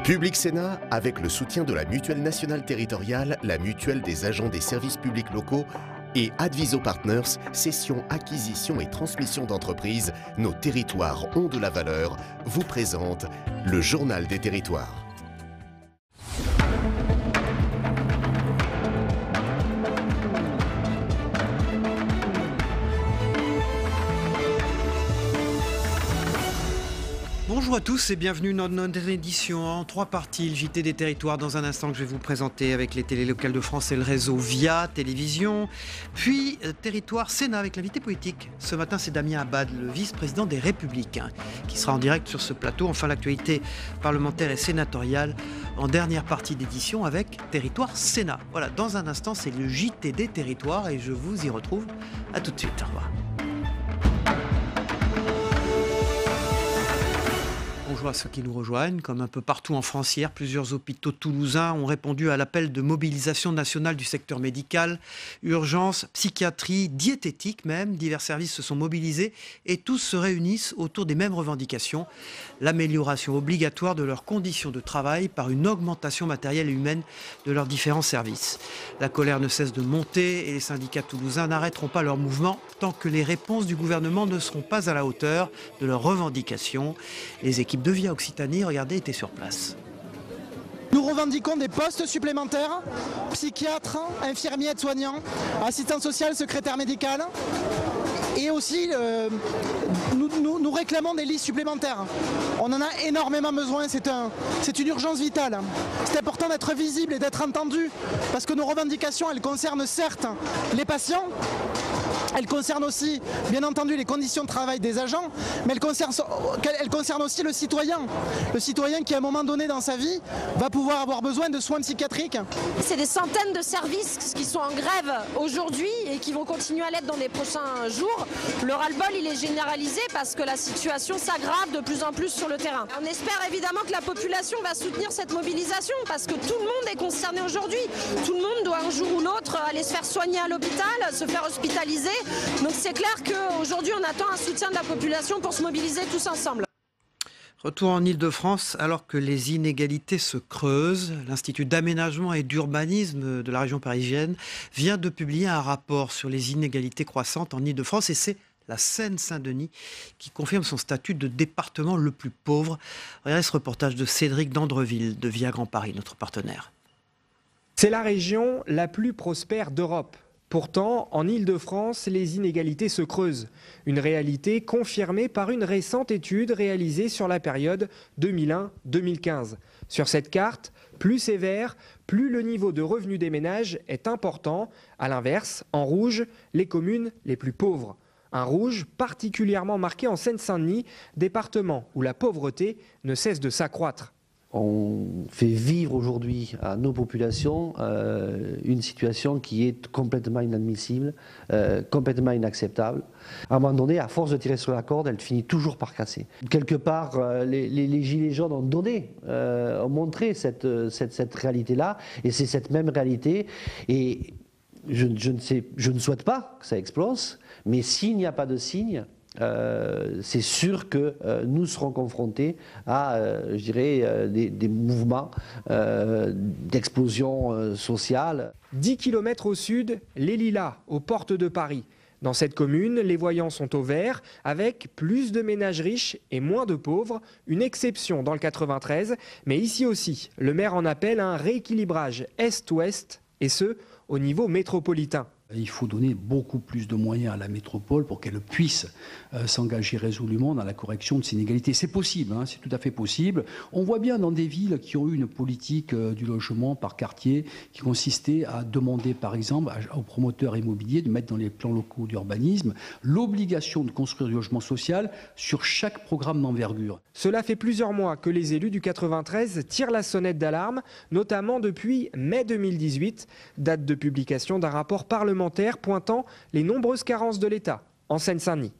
Public Sénat, avec le soutien de la Mutuelle nationale territoriale, la Mutuelle des agents des services publics locaux et Adviso Partners, cession, acquisition et transmission d'entreprises, nos territoires ont de la valeur, vous présente le Journal des territoires. Bonjour à tous et bienvenue dans notre édition en 3 parties, le JT des territoires dans un instant que je vais vous présenter avec les télés locales de France et le réseau VIA Télévision, puis Territoire Sénat avec l'invité politique. Ce matin c'est Damien Abad, le vice-président des Républicains, qui sera en direct sur ce plateau. Enfin l'actualité parlementaire et sénatoriale en dernière partie d'édition avec Territoire Sénat. Voilà, dans un instant c'est le JT des territoires et je vous y retrouve. À tout de suite, au revoir. Bonjour à ceux qui nous rejoignent. Comme un peu partout en France hier, plusieurs hôpitaux toulousains ont répondu à l'appel de mobilisation nationale du secteur médical. Urgence, psychiatrie, diététique même. Divers services se sont mobilisés et tous se réunissent autour des mêmes revendications. L'amélioration obligatoire de leurs conditions de travail par une augmentation matérielle et humaine de leurs différents services. La colère ne cesse de monter et les syndicats toulousains n'arrêteront pas leur mouvement tant que les réponses du gouvernement ne seront pas à la hauteur de leurs revendications. Les équipes de VIA Occitanie, regardez, étaient sur place. Nous revendiquons des postes supplémentaires, psychiatres, infirmiers, aides-soignants, assistants sociaux, secrétaires médicaux. Et aussi, nous réclamons des lits supplémentaires. On en a énormément besoin, c'est une urgence vitale. C'est important d'être visible et d'être entendu, parce que nos revendications, elles concernent certes les patients, elles concernent aussi, bien entendu, les conditions de travail des agents, mais elles concernent aussi le citoyen. Le citoyen qui, à un moment donné dans sa vie, va pouvoir avoir besoin de soins psychiatriques. C'est des centaines de services qui sont en grève aujourd'hui et qui vont continuer à l'être dans les prochains jours. Le ras-le-bol, il est généralisé parce que la situation s'aggrave de plus en plus sur le terrain. On espère évidemment que la population va soutenir cette mobilisation parce que tout le monde est concerné aujourd'hui. Tout le monde doit un jour ou l'autre aller se faire soigner à l'hôpital, se faire hospitaliser. Donc c'est clair qu'aujourd'hui on attend un soutien de la population pour se mobiliser tous ensemble. Retour en Île-de-France, alors que les inégalités se creusent, l'Institut d'aménagement et d'urbanisme de la région parisienne vient de publier un rapport sur les inégalités croissantes en Île-de-France et c'est la Seine-Saint-Denis qui confirme son statut de département le plus pauvre. Regardez ce reportage de Cédric Dandreville de Via Grand Paris, notre partenaire. C'est la région la plus prospère d'Europe. Pourtant, en Île-de-France, les inégalités se creusent. Une réalité confirmée par une récente étude réalisée sur la période 2001-2015. Sur cette carte, plus sévère, plus le niveau de revenus des ménages est important. À l'inverse, en rouge, les communes les plus pauvres. Un rouge particulièrement marqué en Seine-Saint-Denis, département où la pauvreté ne cesse de s'accroître. On fait vivre aujourd'hui à nos populations une situation qui est complètement inadmissible, complètement inacceptable. À un moment donné, à force de tirer sur la corde, elle finit toujours par casser. Quelque part, les gilets jaunes ont montré cette réalité-là, et c'est cette même réalité. Et je ne souhaite pas que ça explose, mais s'il n'y a pas de signe, c'est sûr que nous serons confrontés à, des mouvements d'explosion sociale. 10 km au sud, les Lilas, aux portes de Paris. Dans cette commune, les voyants sont au vert, avec plus de ménages riches et moins de pauvres, une exception dans le 93. Mais ici aussi, le maire en appelle à un rééquilibrage est-ouest, et ce, au niveau métropolitain. Il faut donner beaucoup plus de moyens à la métropole pour qu'elle puisse s'engager résolument dans la correction de ces inégalités. C'est possible, hein, c'est tout à fait possible. On voit bien dans des villes qui ont eu une politique du logement par quartier qui consistait à demander, par exemple, aux promoteurs immobiliers de mettre dans les plans locaux d'urbanisme l'obligation de construire du logement social sur chaque programme d'envergure. Cela fait plusieurs mois que les élus du 93 tirent la sonnette d'alarme, notamment depuis mai 2018, date de publication d'un rapport parlementaire pointant les nombreuses carences de l'État en Seine-Saint-Denis.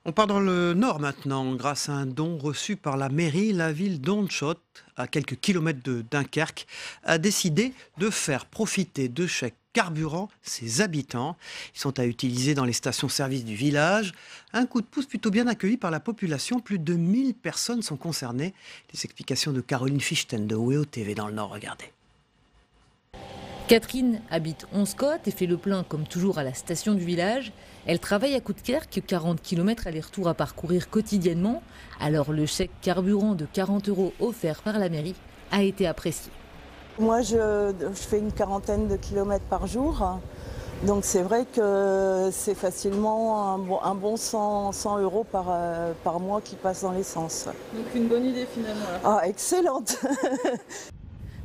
On part dans le nord maintenant. Grâce à un don reçu par la mairie, la ville d'Hondschot, à quelques kilomètres de Dunkerque, a décidé de faire profiter de chèques carburant ses habitants. Ils sont à utiliser dans les stations-service du village. Un coup de pouce plutôt bien accueilli par la population. Plus de 1000 personnes sont concernées. Les explications de Caroline Fichten de WEO TV dans le Nord. Regardez. Catherine habite Onscott et fait le plein comme toujours à la station du village. Elle travaille à Coudekerque, 40 km aller-retour à parcourir quotidiennement. Alors le chèque carburant de 40 € offert par la mairie a été apprécié. Moi je fais une quarantaine de kilomètres par jour. Donc c'est vrai que c'est facilement un bon 100 € par mois qui passe dans l'essence. Donc une bonne idée finalement. Ah, excellente.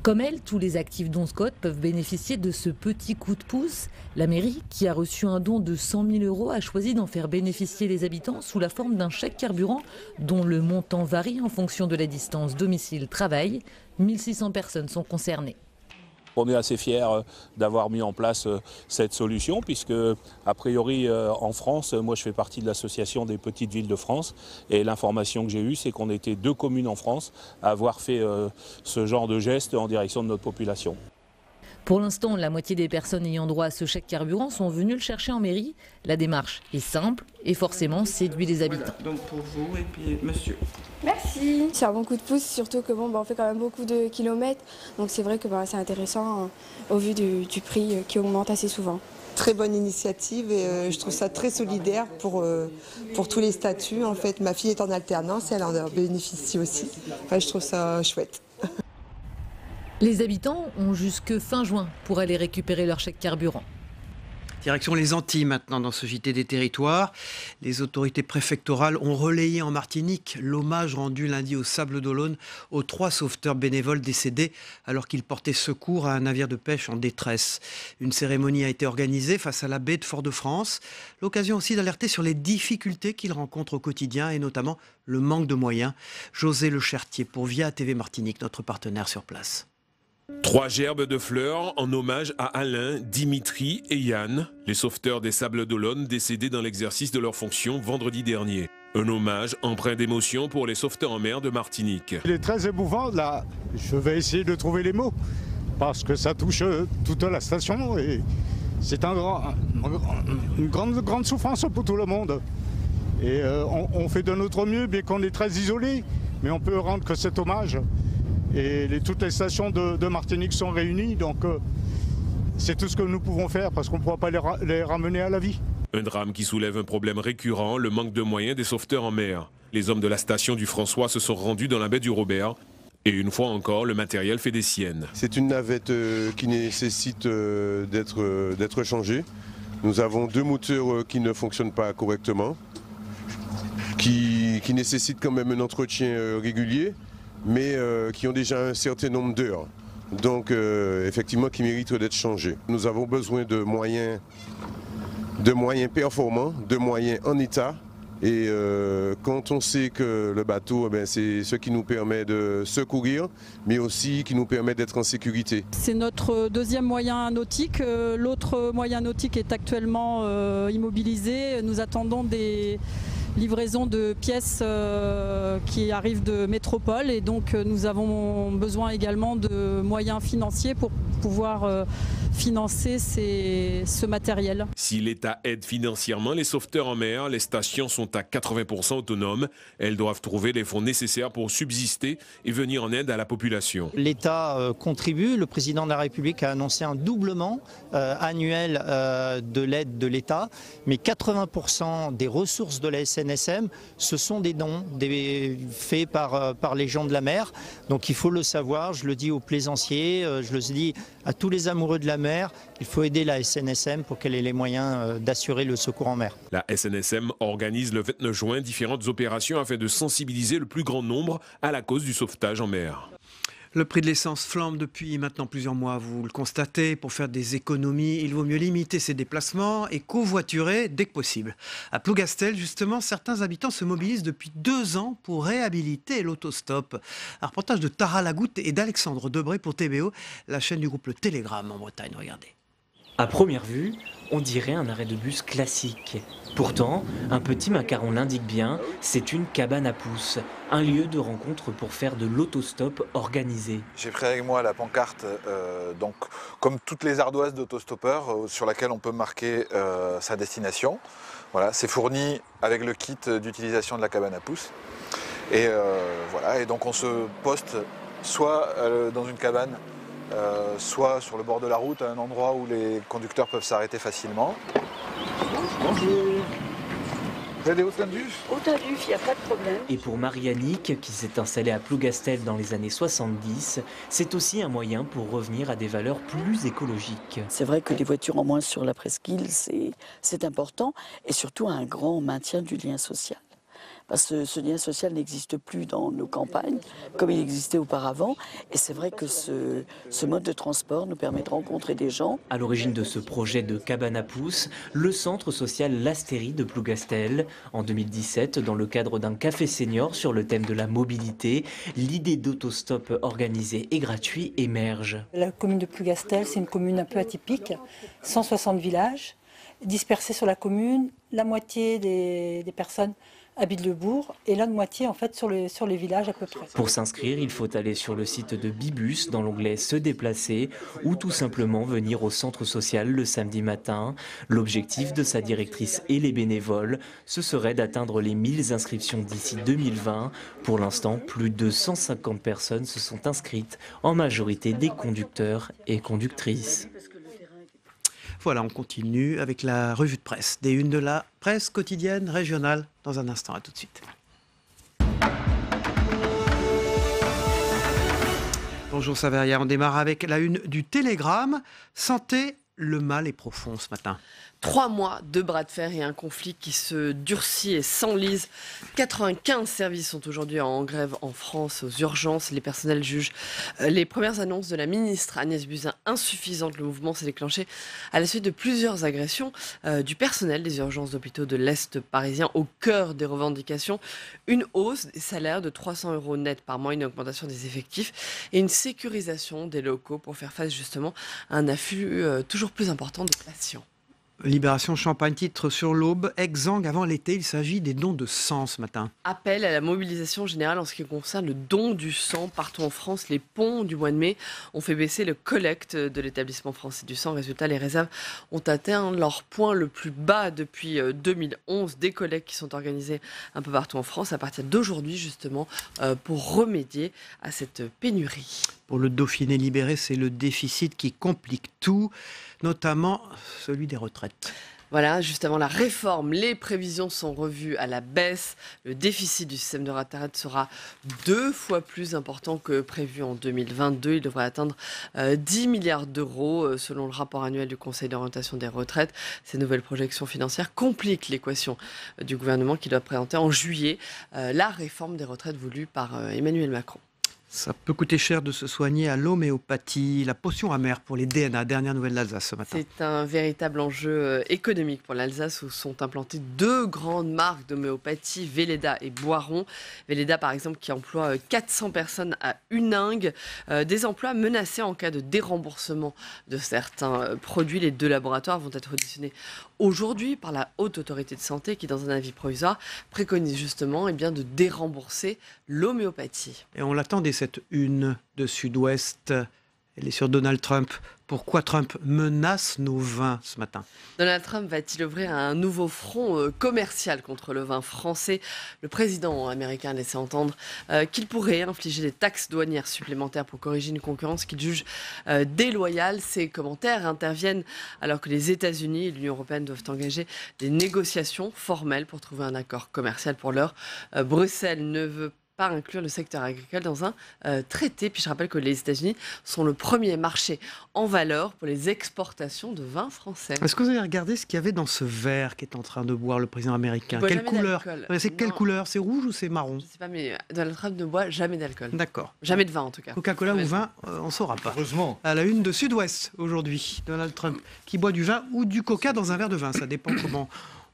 Comme elle, tous les actifs d'Onscott peuvent bénéficier de ce petit coup de pouce. La mairie, qui a reçu un don de 100 000 €, a choisi d'en faire bénéficier les habitants sous la forme d'un chèque carburant dont le montant varie en fonction de la distance domicile-travail. 1600 personnes sont concernées. On est assez fiers d'avoir mis en place cette solution puisque, a priori, en France, moi je fais partie de l'association des petites villes de France et l'information que j'ai eue, c'est qu'on était 2 communes en France à avoir fait ce genre de geste en direction de notre population. Pour l'instant, la moitié des personnes ayant droit à ce chèque carburant sont venues le chercher en mairie. La démarche est simple et forcément séduit les habitants. Voilà, donc pour vous et puis monsieur. Merci. C'est un bon coup de pouce, surtout que on fait quand même beaucoup de kilomètres. Donc c'est vrai que c'est intéressant au vu du prix qui augmente assez souvent. Très bonne initiative et je trouve ça très solidaire pour tous les statuts. En fait, ma fille est en alternance et elle en bénéficie aussi. Enfin, je trouve ça chouette. Les habitants ont jusque fin juin pour aller récupérer leur chèque carburant. Direction les Antilles maintenant dans ce JT des territoires. Les autorités préfectorales ont relayé en Martinique l'hommage rendu lundi au Sables d'Olonne aux 3 sauveteurs bénévoles décédés alors qu'ils portaient secours à un navire de pêche en détresse. Une cérémonie a été organisée face à la baie de Fort-de-France. L'occasion aussi d'alerter sur les difficultés qu'ils rencontrent au quotidien et notamment le manque de moyens. José Le Chertier pour Via TV Martinique, notre partenaire sur place. 3 gerbes de fleurs en hommage à Alain, Dimitri et Yann, les sauveteurs des Sables d'Olonne décédés dans l'exercice de leurs fonctions vendredi dernier. Un hommage empreint d'émotion pour les sauveteurs en mer de Martinique. Il est très émouvant là, je vais essayer de trouver les mots, parce que ça touche toute la station et c'est une grande souffrance pour tout le monde. Et on fait de notre mieux, bien qu'on est très isolé, mais on peut rendre que cet hommage. Et toutes les stations de Martinique sont réunies, donc c'est tout ce que nous pouvons faire parce qu'on ne pourra pas les ramener à la vie. Un drame qui soulève un problème récurrent, le manque de moyens des sauveteurs en mer. Les hommes de la station du François se sont rendus dans la baie du Robert. Et une fois encore, le matériel fait des siennes. C'est une navette qui nécessite d'être changée. Nous avons 2 moteurs qui ne fonctionnent pas correctement, qui nécessitent quand même un entretien régulier, mais qui ont déjà un certain nombre d'heures, donc effectivement qui méritent d'être changés. Nous avons besoin de moyens performants, de moyens en état, et quand on sait que le bateau, c'est ce qui nous permet de secourir, mais aussi qui nous permet d'être en sécurité. C'est notre 2e moyen nautique, l'autre moyen nautique est actuellement immobilisé. Nous attendons des livraison de pièces qui arrivent de métropole et donc nous avons besoin également de moyens financiers pour pouvoir financer ce matériel. Si l'État aide financièrement les sauveteurs en mer, les stations sont à 80% autonomes. Elles doivent trouver les fonds nécessaires pour subsister et venir en aide à la population. L'État contribue. Le président de la République a annoncé un doublement annuel de l'aide de l'État, mais 80% des ressources de la SNSM, ce sont des dons faits par les gens de la mer. Donc il faut le savoir, je le dis aux plaisanciers, je le dis à tous les amoureux de la mer, il faut aider la SNSM pour qu'elle ait les moyens d'assurer le secours en mer. La SNSM organise le 29 juin différentes opérations afin de sensibiliser le plus grand nombre à la cause du sauvetage en mer. Le prix de l'essence flambe depuis maintenant plusieurs mois, vous le constatez. Pour faire des économies, il vaut mieux limiter ses déplacements et covoiturer dès que possible. À Plougastel, justement, certains habitants se mobilisent depuis 2 ans pour réhabiliter l'autostop. Un reportage de Tara Lagoutte et d'Alexandre Debré pour TBO, la chaîne du groupe Le Télégramme en Bretagne. Regardez. À première vue, on dirait un arrêt de bus classique. Pourtant, un petit macaron l'indique bien, c'est une cabane à pousses, un lieu de rencontre pour faire de l'autostop organisé. J'ai pris avec moi la pancarte, donc, comme toutes les ardoises d'autostoppeurs, sur laquelle on peut marquer sa destination. Voilà, c'est fourni avec le kit d'utilisation de la cabane à pousses. Et voilà, et donc on se poste soit dans une cabane, soit sur le bord de la route, à un endroit où les conducteurs peuvent s'arrêter facilement. Bonjour. Vous avez des Haut-Indus ? Haut-Indus, il n'y a pas de problème. Et pour Marie-Annick, qui s'est installée à Plougastel dans les années 70, c'est aussi un moyen pour revenir à des valeurs plus écologiques. C'est vrai que les voitures en moins sur la presqu'île, c'est important, et surtout un grand maintien du lien social. Parce que ce lien social n'existe plus dans nos campagnes, comme il existait auparavant. Et c'est vrai que ce mode de transport nous permet de rencontrer des gens. À l'origine de ce projet de cabane à pousses, le centre social L'Astérie de Plougastel. En 2017, dans le cadre d'un café senior sur le thème de la mobilité, l'idée d'autostop organisé et gratuit émerge. La commune de Plougastel, c'est une commune un peu atypique, 160 villages dispersés sur la commune, la moitié des personnes habitent le bourg et l'autre moitié en fait sur les villages à peu près. Pour s'inscrire, il faut aller sur le site de Bibus dans l'onglet Se déplacer ou tout simplement venir au centre social le samedi matin. L'objectif de sa directrice et les bénévoles, ce serait d'atteindre les 1000 inscriptions d'ici 2020. Pour l'instant, plus de 150 personnes se sont inscrites, en majorité des conducteurs et conductrices. Voilà, on continue avec la revue de presse, des unes de la presse quotidienne régionale. Dans un instant, à tout de suite. Bonjour Saveria, on démarre avec la une du Télégramme. Santé, le mal est profond ce matin. 3 mois de bras de fer et un conflit qui se durcit et s'enlise. 95 services sont aujourd'hui en grève en France aux urgences. Les personnels jugent les premières annonces de la ministre Agnès Buzyn insuffisantes. Le mouvement s'est déclenché à la suite de plusieurs agressions du personnel des urgences d'hôpitaux de l'Est parisien au cœur des revendications. Une hausse des salaires de 300 € net par mois, une augmentation des effectifs et une sécurisation des locaux pour faire face justement à un afflux toujours plus important de patients. Libération Champagne titre sur l'Aube, exsangue avant l'été, il s'agit des dons de sang ce matin. Appel à la mobilisation générale en ce qui concerne le don du sang. Partout en France, les ponts du mois de mai ont fait baisser le collecte de l'établissement français du sang. Résultat, les réserves ont atteint leur point le plus bas depuis 2011. Des collectes qui sont organisées un peu partout en France à partir d'aujourd'hui justement pour remédier à cette pénurie. Pour le Dauphiné libéré, c'est le déficit qui complique tout, notamment celui des retraites. Voilà, juste avant la réforme, les prévisions sont revues à la baisse. Le déficit du système de retraite sera 2 fois plus important que prévu en 2022. Il devrait atteindre 10 milliards d'euros selon le rapport annuel du Conseil d'orientation des retraites. Ces nouvelles projections financières compliquent l'équation du gouvernement qui doit présenter en juillet la réforme des retraites voulue par Emmanuel Macron. Ça peut coûter cher de se soigner à l'homéopathie, la potion amère pour les DNA, dernière nouvelle d'Alsace ce matin. C'est un véritable enjeu économique pour l'Alsace où sont implantées 2 grandes marques d'homéopathie, Velleda et Boiron. Velleda par exemple qui emploie 400 personnes à Huningue, des emplois menacés en cas de déremboursement de certains produits. Les 2 laboratoires vont être auditionnés aujourd'hui par la Haute Autorité de Santé qui dans un avis provisoire préconise justement de dérembourser l'homéopathie. Et on l'attendait cette une de Sud-Ouest, elle est sur Donald Trump. Pourquoi Trump menace nos vins ce matin ? Donald Trump va-t-il ouvrir un nouveau front commercial contre le vin français ? Le président américain a laissé entendre qu'il pourrait infliger des taxes douanières supplémentaires pour corriger une concurrence qu'il juge déloyale. Ces commentaires interviennent alors que les États-Unis et l'Union européenne doivent engager des négociations formelles pour trouver un accord commercial. Pour l'heure, Bruxelles ne veut pas inclure le secteur agricole dans un traité. Puis je rappelle que les États-Unis sont le premier marché en valeur pour les exportations de vin français. Est-ce que vous avez regardé ce qu'il y avait dans ce verre qu'est en train de boire le président américain ? Quelle couleur ? C'est quelle couleur ? C'est rouge ou c'est marron ? Je ne sais pas, mais Donald Trump ne boit jamais d'alcool. D'accord. Jamais de vin en tout cas. Coca-Cola ou vin, on ne saura pas. Heureusement. À la une de Sud-Ouest aujourd'hui, Donald Trump qui boit du vin ou du coca dans un verre de vin. Ça dépend comment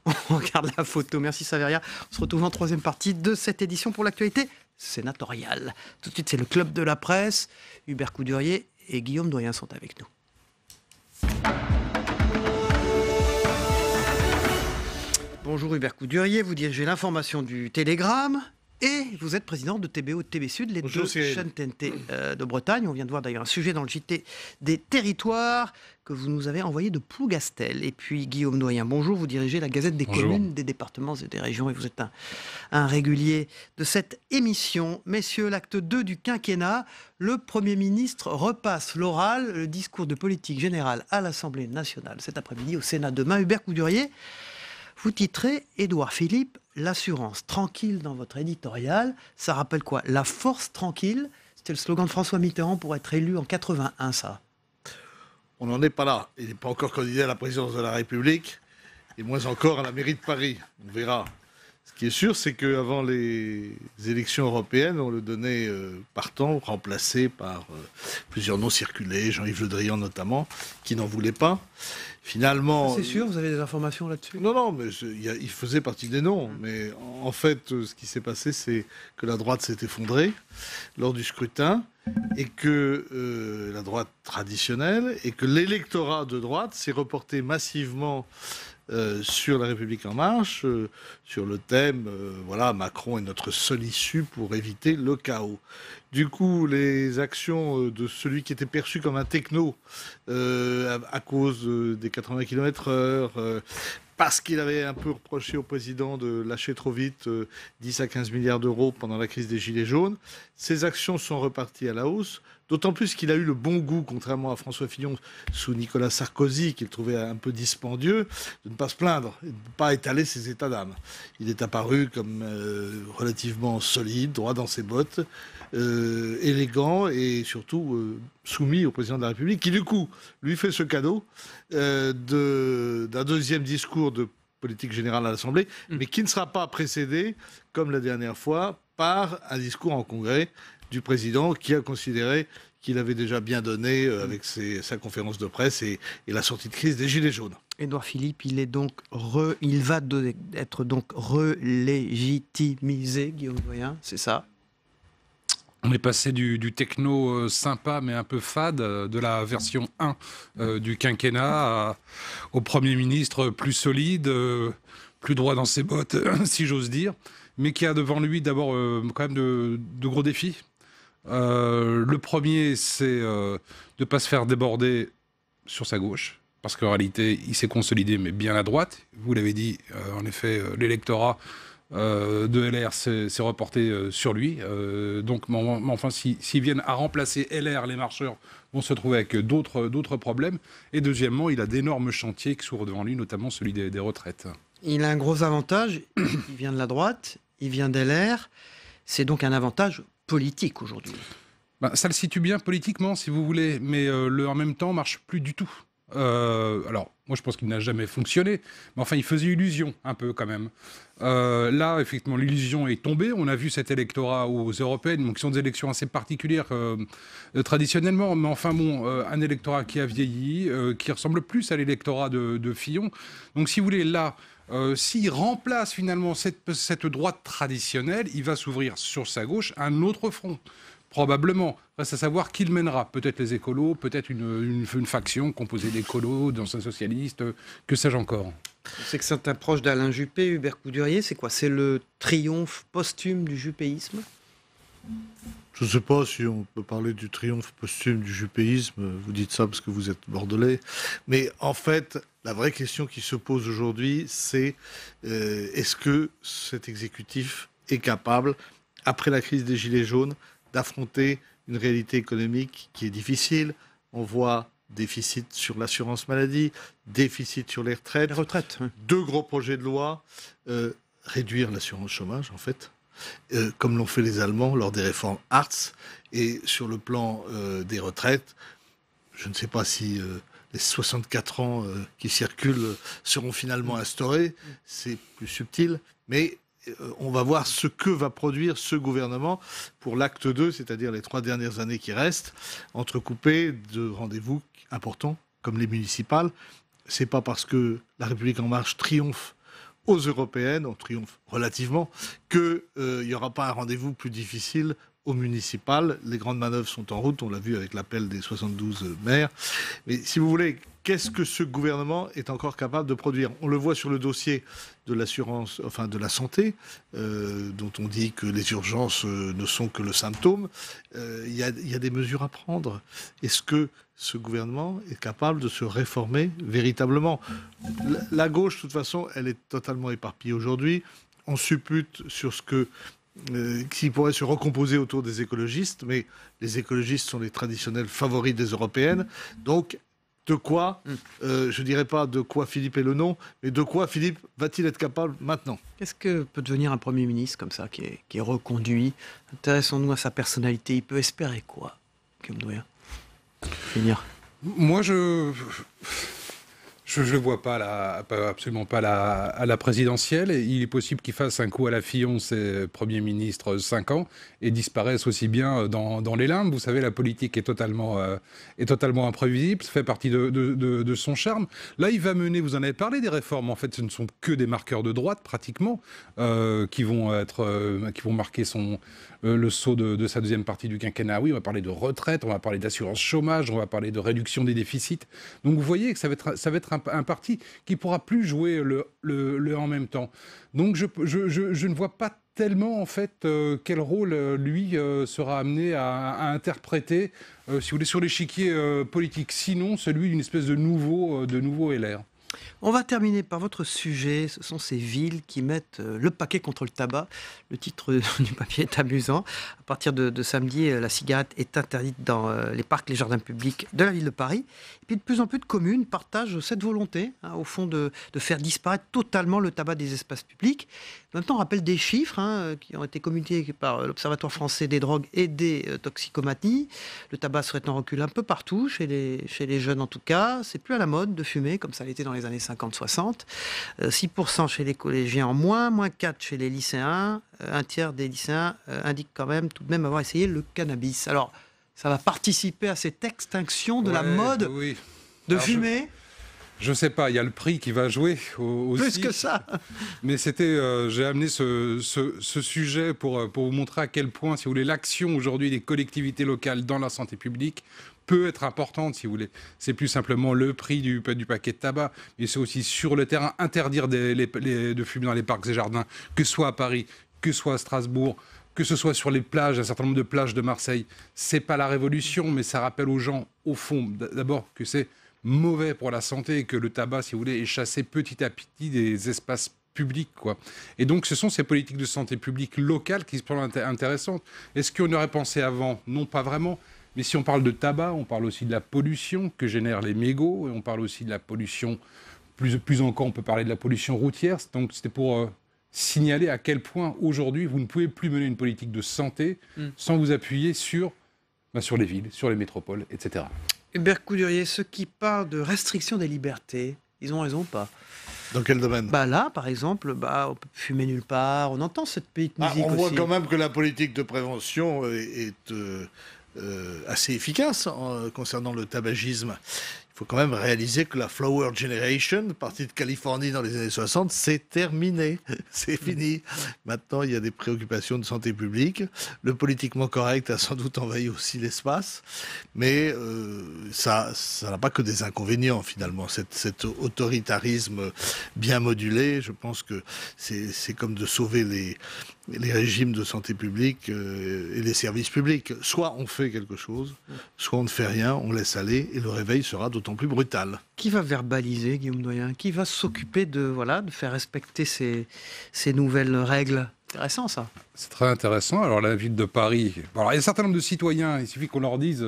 on regarde la photo. Merci Saveria. On se retrouve en troisième partie de cette édition pour l'actualité sénatoriale. Tout de suite, c'est le Club de la Presse. Hubert Coudurier et Guillaume Doyen sont avec nous. Bonjour Hubert Coudurier, vous dirigez l'information du Télégramme et vous êtes président de TBO et de TV Sud, les deux chaînes TNT de Bretagne. On vient de voir d'ailleurs un sujet dans le JT des territoires que vous nous avez envoyé de Plougastel. Et puis Guillaume Doyen, bonjour, vous dirigez la Gazette des communes, des départements et des régions et vous êtes un régulier de cette émission. Messieurs, l'acte 2 du quinquennat, le Premier ministre repasse l'oral, le discours de politique générale à l'Assemblée nationale cet après-midi, au Sénat demain. Hubert Coudurier, vous titrez Édouard Philippe, l'assurance tranquille dans votre éditorial. Ça rappelle quoi? La force tranquille. C'était le slogan de François Mitterrand pour être élu en 81, ça. On n'en est pas là. Il n'est pas encore candidat à la présidence de la République, et moins encore à la mairie de Paris. On verra. Ce qui est sûr, c'est qu'avant les élections européennes, on le donnait partant, remplacé par plusieurs noms circulés, Jean-Yves Le Drian notamment, qui n'en voulait pas. Finalement... C'est sûr, vous avez des informations là-dessus? Non, mais il faisait partie des noms. Mais en fait, ce qui s'est passé, c'est que la droite s'est effondrée lors du scrutin, et que la droite traditionnelle, et que l'électorat de droite s'est reporté massivement sur la République En Marche, sur le thème voilà, Macron est notre seule issue pour éviter le chaos. Du coup, les actions de celui qui était perçu comme un techno à cause des 80 km/h, parce qu'il avait un peu reproché au président de lâcher trop vite 10 à 15 milliards d'euros pendant la crise des Gilets jaunes, ces actions sont reparties à la hausse. D'autant plus qu'il a eu le bon goût, contrairement à François Fillon sous Nicolas Sarkozy, qu'il trouvait un peu dispendieux, de ne pas se plaindre, et de ne pas étaler ses états d'âme. Il est apparu comme relativement solide, droit dans ses bottes, élégant et surtout soumis au président de la République, qui du coup lui fait ce cadeau d'un deuxième discours de politique générale à l'Assemblée, mais qui ne sera pas précédé, comme la dernière fois, par un discours en congrès du président qui a considéré qu'il avait déjà bien donné avec sa conférence de presse et la sortie de crise des Gilets jaunes. Édouard Philippe, il va être donc relégitimisé, Guillaume Doyen, c'est ça? On est passé du techno sympa mais un peu fade, de la version 1 du quinquennat au Premier ministre plus solide, plus droit dans ses bottes, si j'ose dire, mais qui a devant lui d'abord quand même de gros défis. Le premier, c'est de ne pas se faire déborder sur sa gauche, parce qu'en réalité, il s'est consolidé, mais bien à droite. Vous l'avez dit, en effet, l'électorat de LR s'est reporté sur lui. Donc, enfin, s'ils viennent à remplacer LR, les marcheurs vont se trouver avec d'autres problèmes. Et deuxièmement, il a d'énormes chantiers qui s'ouvrent devant lui, notamment celui des retraites. Il a un gros avantage, il vient de la droite, il vient d'LR, c'est donc un avantage politique aujourd'hui. Ça le situe bien politiquement, si vous voulez, mais le en même temps marche plus du tout. Alors, moi je pense qu'il n'a jamais fonctionné, mais enfin il faisait illusion un peu quand même. Là, effectivement, l'illusion est tombée. On a vu cet électorat aux européennes, donc qui sont des élections assez particulières traditionnellement, mais enfin bon, un électorat qui a vieilli, qui ressemble plus à l'électorat de Fillon. Donc si vous voulez, là, s'il remplace finalement cette droite traditionnelle, il va s'ouvrir sur sa gauche un autre front. Probablement. Reste à savoir qui le mènera. Peut-être les écolos, peut-être une faction composée d'écolos, d'anciens socialistes, que sais-je encore. C'est que c'est un proche d'Alain Juppé, Hubert Coudurier. C'est quoi? C'est le triomphe posthume du juppéisme? Je ne sais pas si on peut parler du triomphe posthume du juppéisme. Vous dites ça parce que vous êtes bordelais. Mais en fait, la vraie question qui se pose aujourd'hui, c'est est-ce que cet exécutif est capable, après la crise des Gilets jaunes, d'affronter une réalité économique qui est difficile? On voit déficit sur l'assurance maladie, déficit sur les retraites. Les retraites, oui. 2 gros projets de loi, réduire l'assurance chômage en fait, comme l'ont fait les Allemands lors des réformes Hartz. Et sur le plan des retraites, je ne sais pas si les 64 ans qui circulent seront finalement instaurés, c'est plus subtil, mais on va voir ce que va produire ce gouvernement pour l'acte 2, c'est-à-dire les 3 dernières années qui restent, entrecoupées de rendez-vous importants, comme les municipales. C'est pas parce que la République En Marche triomphe aux européennes, on triomphe relativement, qu'il n'y aura pas un rendez-vous plus difficile au municipal. Les grandes manœuvres sont en route, on l'a vu avec l'appel des 72 maires. Mais si vous voulez, qu'est-ce que ce gouvernement est encore capable de produire? On le voit sur le dossier de l'assurance, enfin de la santé, dont on dit que les urgences ne sont que le symptôme. Il y a des mesures à prendre. Est-ce que ce gouvernement est capable de se réformer véritablement? La gauche, de toute façon, elle est totalement éparpillée aujourd'hui. On suppute sur ce qui pourrait se recomposer autour des écologistes, mais les écologistes sont les traditionnels favoris des européennes. Donc, de quoi, je dirais pas de quoi Philippe est le nom, mais de quoi Philippe va-t-il être capable maintenant? Qu'est-ce que peut devenir un Premier ministre comme ça, qui est reconduit? Intéressons-nous à sa personnalité. Il peut espérer quoi, Guillaume Doyen? Finir. Moi, je ne vois pas absolument pas à la présidentielle. Et il est possible qu'il fasse un coup à la Fillon, c'est Premier ministre 5 ans, et disparaisse aussi bien dans les limbes. Vous savez, la politique est totalement imprévisible, ça fait partie de son charme. Là, il va mener, vous en avez parlé, des réformes. En fait, ce ne sont que des marqueurs de droite, pratiquement, qui vont marquer le saut de sa deuxième partie du quinquennat. Oui, on va parler de retraite, on va parler d'assurance chômage, on va parler de réduction des déficits. Donc vous voyez que ça va être un parti qui ne pourra plus jouer le en même temps. Donc je ne vois pas tellement en fait quel rôle lui sera amené à interpréter si vous voulez, sur l'échiquier politique, sinon celui d'une espèce de nouveau LR. On va terminer par votre sujet, ce sont ces villes qui mettent le paquet contre le tabac. Le titre du papier est amusant. À partir de samedi, la cigarette est interdite dans les parcs, les jardins publics de la ville de Paris. Et puis de plus en plus de communes partagent cette volonté, au fond, de faire disparaître totalement le tabac des espaces publics. En même temps, on rappelle des chiffres qui ont été communiqués par l'Observatoire français des drogues et des toxicomanies. Le tabac serait en recul un peu partout, chez les jeunes en tout cas. C'est plus à la mode de fumer, comme ça l'était dans les années 50-60. 6% chez les collégiens en moins 4% chez les lycéens. Un tiers des lycéens indiquent quand même tout de même avoir essayé le cannabis. Alors, ça va participer à cette extinction de la mode de fumer. Je ne sais pas, il y a le prix qui va jouer aussi. Plus que ça. Mais j'ai amené ce sujet pour vous montrer à quel point, si vous voulez, l'action aujourd'hui des collectivités locales dans la santé publique peut être importante, si vous voulez. C'est plus simplement le prix du paquet de tabac, mais c'est aussi sur le terrain interdire de fumer dans les parcs et jardins, que ce soit à Paris, que ce soit à Strasbourg, que ce soit sur les plages, un certain nombre de plages de Marseille. C'est pas la révolution, mais ça rappelle aux gens, au fond, d'abord que c'est mauvais pour la santé et que le tabac, si vous voulez, est chassé petit à petit des espaces publics, quoi. Et donc, ce sont ces politiques de santé publique locales qui se semblent intéressantes. Est-ce qu'on aurait pensé avant? Non, pas vraiment. Mais si on parle de tabac, on parle aussi de la pollution que génèrent les mégots, et on parle aussi de la pollution, plus encore, on peut parler de la pollution routière. Donc, c'était pour signaler à quel point, aujourd'hui, vous ne pouvez plus mener une politique de santé sans vous appuyer sur les villes, sur les métropoles, etc. Hubert Coudurier, ceux qui parlent de restriction des libertés, ils ont raison ou pas? Dans quel domaine? Là, par exemple, on peut fumer nulle part. On entend cette petite musique on aussi. voit quand même que la politique de prévention est assez efficace concernant le tabagisme. Il faut quand même réaliser que la Flower Generation, partie de Californie dans les années 60, c'est terminé. C'est fini. Maintenant, il y a des préoccupations de santé publique. Le politiquement correct a sans doute envahi aussi l'espace. Mais ça n'a pas que des inconvénients, finalement. Cet autoritarisme bien modulé, je pense que c'est comme de sauver les régimes de santé publique et les services publics. Soit on fait quelque chose, soit on ne fait rien, on laisse aller, et le réveil sera d'autant plus brutal. Qui va verbaliser, Guillaume Doyen? Qui va s'occuper de faire respecter ces nouvelles règles? Intéressant, ça. C'est très intéressant. Alors, la ville de Paris... Alors, il y a un certain nombre de citoyens, il suffit qu'on leur dise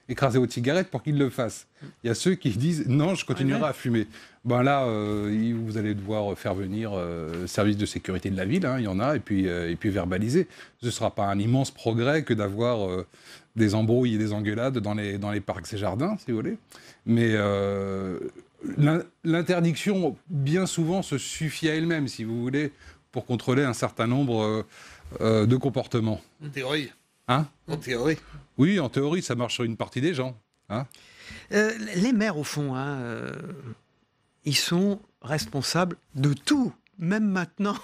écrasez votre cigarette pour qu'ils le fassent. Il y a ceux qui disent non, je continuerai à fumer. Là, vous allez devoir faire venir le service de sécurité de la ville, il y en a, et puis verbaliser. Ce ne sera pas un immense progrès que d'avoir des embrouilles et des engueulades dans les parcs et jardins, si vous voulez. Mais l'interdiction, bien souvent, se suffit à elle-même, si vous voulez, pour contrôler un certain nombre de comportements. En théorie. En théorie. Oui, en théorie, ça marche sur une partie des gens. Les maires, au fond, ils sont responsables de tout même maintenant,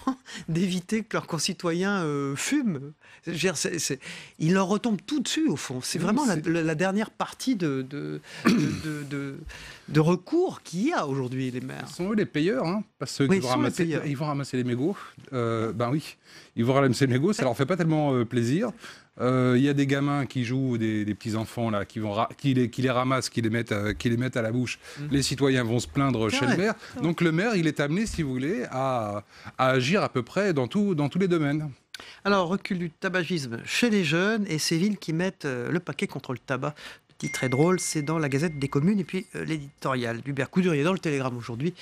d'éviter que leurs concitoyens fument. Il leur retombe tout dessus, au fond. C'est vraiment la dernière partie de recours qu'il y a aujourd'hui, les maires. Ce sont eux les payeurs, hein, parce qu'ils vont ramasser les mégots. Oui, ils vont ramasser les mégots, ça leur fait pas tellement plaisir. Il y a des gamins qui jouent, des petits-enfants là, qui les ramassent, qui les mettent à la bouche. Les citoyens vont se plaindre chez le maire. Donc le maire, il est amené, si vous voulez, à agir à peu près dans tous les domaines. Alors, recul du tabagisme chez les jeunes et ces villes qui mettent le paquet contre le tabac. Le titre est drôle, c'est dans la Gazette des communes et puis l'éditorial d'Hubert Coudurier dans le Télégramme aujourd'hui.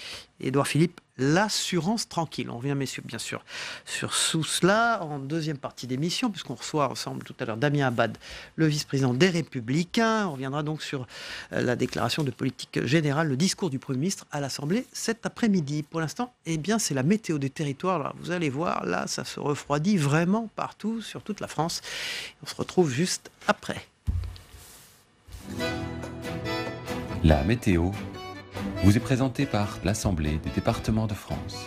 Édouard Philippe, l'assurance tranquille. On revient, messieurs, bien sûr, sur tout cela en deuxième partie d'émission, puisqu'on reçoit ensemble tout à l'heure Damien Abad, le vice-président des Républicains. On reviendra donc sur la déclaration de politique générale, le discours du Premier ministre à l'Assemblée cet après-midi. Pour l'instant, c'est la météo des territoires. Alors, vous allez voir, là, ça se refroidit vraiment partout, sur toute la France. On se retrouve juste après. La météo vous est présentée par l'Assemblée des départements de France.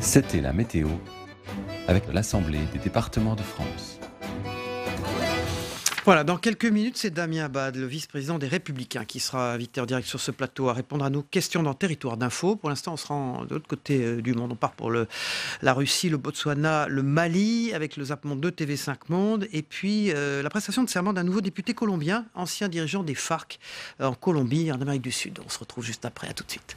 C'était la météo avec l'Assemblée des départements de France. Voilà, dans quelques minutes, c'est Damien Abad, le vice-président des Républicains, qui sera invité en direct sur ce plateau à répondre à nos questions dans Territoire d'Info. Pour l'instant, on se rend de l'autre côté du monde. On part pour la Russie, le Botswana, le Mali, avec le Zap Monde 2, TV5 Monde, et puis la prestation de serment d'un nouveau député colombien, ancien dirigeant des FARC en Colombie, en Amérique du Sud. On se retrouve juste après, à tout de suite.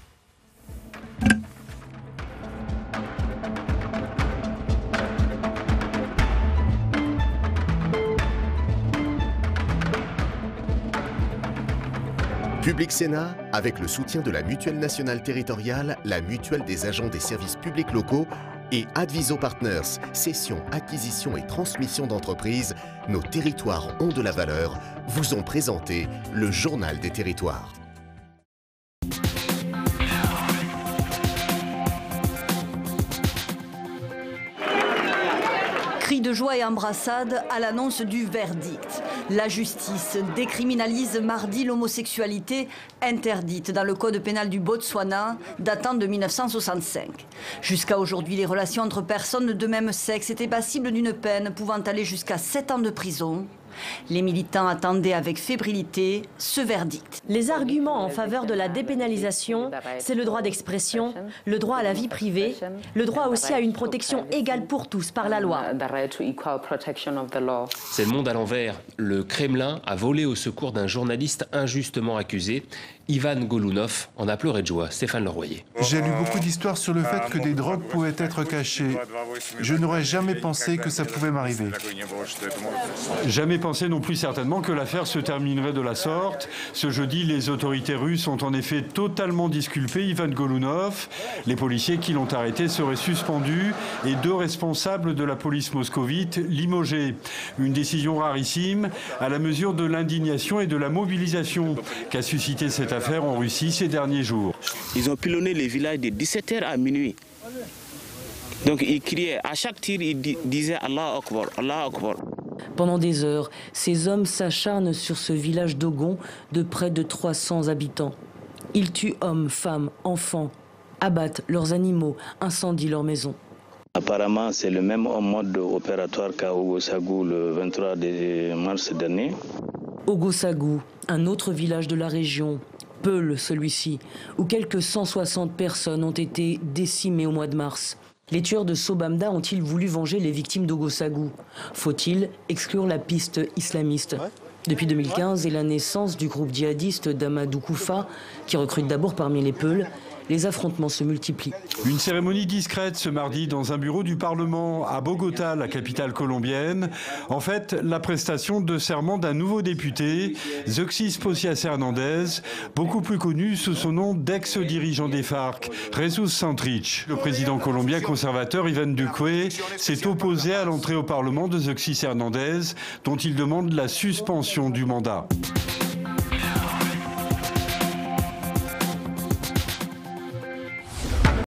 Public Sénat, avec le soutien de la Mutuelle nationale territoriale, la Mutuelle des agents des services publics locaux et Adviso Partners, cession, acquisition et transmission d'entreprises, nos territoires ont de la valeur, vous ont présenté le Journal des territoires. Cris de joie et embrassades à l'annonce du verdict. La justice décriminalise mardi l'homosexualité interdite dans le code pénal du Botswana datant de 1965. Jusqu'à aujourd'hui, les relations entre personnes de même sexe étaient passibles d'une peine pouvant aller jusqu'à 7 ans de prison. Les militants attendaient avec fébrilité ce verdict. Les arguments en faveur de la dépénalisation, c'est le droit d'expression, le droit à la vie privée, le droit aussi à une protection égale pour tous par la loi. C'est le monde à l'envers. Le Kremlin a volé au secours d'un journaliste injustement accusé. Ivan Golunov en a pleuré de joie. Stéphane Leroyer. J'ai lu beaucoup d'histoires sur le fait que des drogues pouvaient être cachées. Je n'aurais jamais pensé que ça pouvait m'arriver. Jamais pensé non plus certainement que l'affaire se terminerait de la sorte. Ce jeudi, les autorités russes ont en effet totalement disculpé Ivan Golunov. Les policiers qui l'ont arrêté seraient suspendus et 2 responsables de la police moscovite limogés. Une décision rarissime à la mesure de l'indignation et de la mobilisation qu'a suscité cette affaire en Russie ces derniers jours. Ils ont pilonné les villages de 17h à minuit. Donc ils criaient, à chaque tir, ils disaient Allah Akbar, Allah Akbar. Pendant des heures, ces hommes s'acharnent sur ce village d'Ogon de près de 300 habitants. Ils tuent hommes, femmes, enfants, abattent leurs animaux, incendient leurs maisons. Apparemment, c'est le même mode opératoire qu'à Ogosagou le 23 mars dernier. Ogosagou, un autre village de la région, Peul celui-ci, où quelques 160 personnes ont été décimées au mois de mars. Les tueurs de Sobamda ont-ils voulu venger les victimes d'Ogossagou? Faut-il exclure la piste islamiste? Depuis 2015 et la naissance du groupe djihadiste d'Amadou Koufa, qui recrute d'abord parmi les Peuls, les affrontements se multiplient. Une cérémonie discrète ce mardi dans un bureau du Parlement à Bogota, la capitale colombienne. En fait, la prestation de serment d'un nouveau député, Zeuxis Posias Hernandez, beaucoup plus connu sous son nom d'ex-dirigeant des FARC, Jesus Santrich. Le président colombien conservateur Iván Duque s'est opposé à l'entrée au Parlement de Zeuxis Hernandez, dont il demande la suspension du mandat.